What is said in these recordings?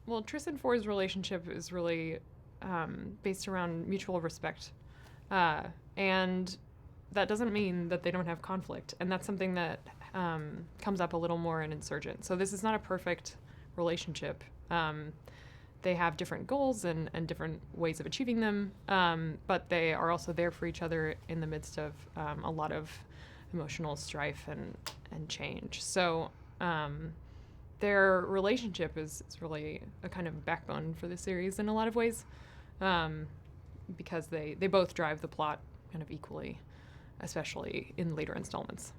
Well, Triss and Four's relationship is really based around mutual respect. And that doesn't mean that they don't have conflict. And that's something that comes up a little more in Insurgent. So this is not a perfect relationship. They have different goals and different ways of achieving them, but they are also there for each other in the midst of a lot of emotional strife and change. So their relationship is really a kind of backbone for the series in a lot of ways, because they both drive the plot kind of equally, especially in later installments.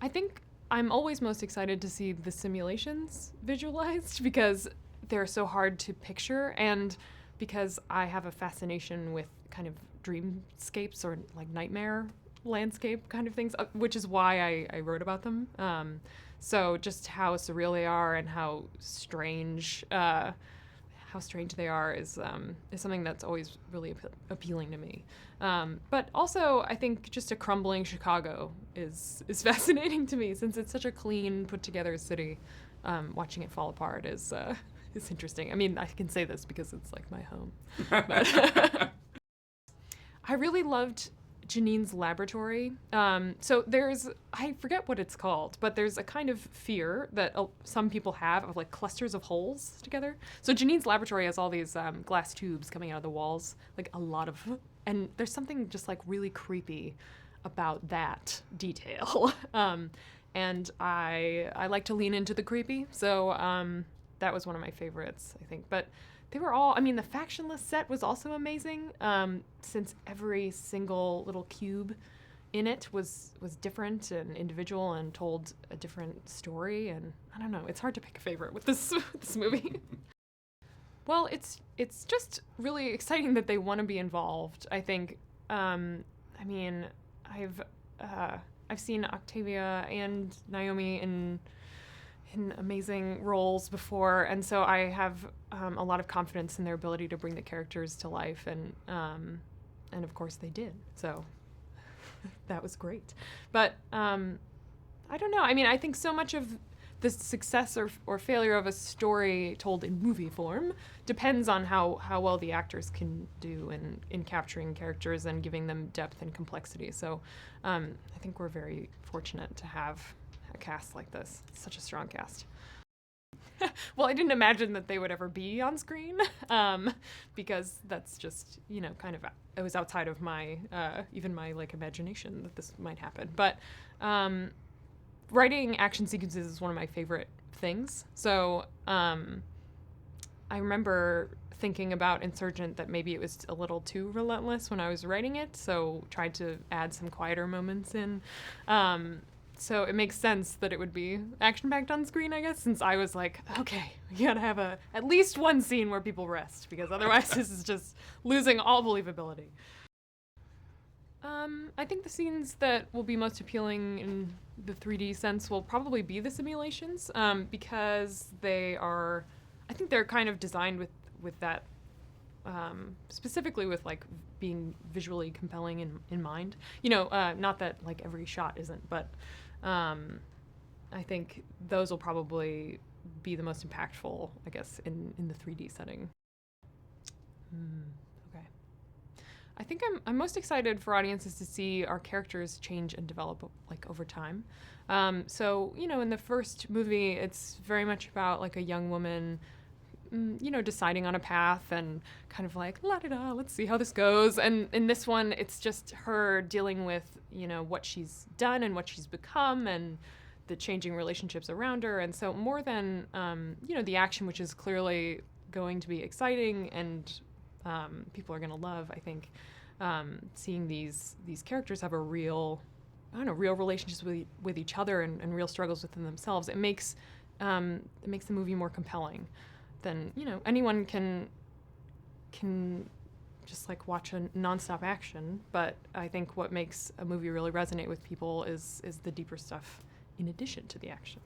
I think I'm always most excited to see the simulations visualized because they're so hard to picture, and because I have a fascination with kind of dreamscapes or like nightmare landscape kind of things, which is why I wrote about them. So just how surreal they are and how strange they are is something that's always really appealing to me. But also, I think just a crumbling Chicago is fascinating to me, since it's such a clean, put together city. Watching it fall apart is interesting. I mean, I can say this because it's like my home. But I really loved Janine's laboratory. So I forget what it's called, but there's a kind of fear that some people have of like clusters of holes together. So Janine's laboratory has all these glass tubes coming out of the walls, like a lot of, and there's something just like really creepy about that detail. And I like to lean into the creepy, so that was one of my favorites, I think. But they were all, I mean, the factionless set was also amazing, since every single little cube in it was different and individual and told a different story. And I don't know, it's hard to pick a favorite with this movie. Well, it's just really exciting that they want to be involved, I think. I mean, I've seen Octavia and Naomi in amazing roles before, and so I have a lot of confidence in their ability to bring the characters to life, and of course they did. So that was great. But I don't know. I mean, I think so much of the success or failure of a story told in movie form depends on how well the actors can do in capturing characters and giving them depth and complexity. So I think we're very fortunate to have a cast like this. It's such a strong cast. Well, I didn't imagine that they would ever be on screen, because that's just, kind of, it was outside of my, even my like imagination that this might happen. But writing action sequences is one of my favorite things. So I remember thinking about Insurgent that maybe it was a little too relentless when I was writing it, so tried to add some quieter moments in. So it makes sense that it would be action-packed on screen, I guess, since I was like, okay, we gotta have at least one scene where people rest, because otherwise this is just losing all believability. I think the scenes that will be most appealing in the 3D sense will probably be the simulations, because I think they're kind of designed with that, specifically with like being visually compelling in mind. Not that like every shot isn't, but I think those will probably be the most impactful, I guess, in the 3D setting. Okay. I think I'm most excited for audiences to see our characters change and develop like over time. So, in the first movie, it's very much about like a young woman, deciding on a path and kind of like, la-da-da, let's see how this goes. And in this one, it's just her dealing with, what she's done and what she's become and the changing relationships around her. And so more than, the action, which is clearly going to be exciting and people are going to love, I think, seeing these characters have a real relationships with each other and real struggles within themselves, it makes the movie more compelling than, anyone can just like watch a nonstop action. But I think what makes a movie really resonate with people is the deeper stuff in addition to the action.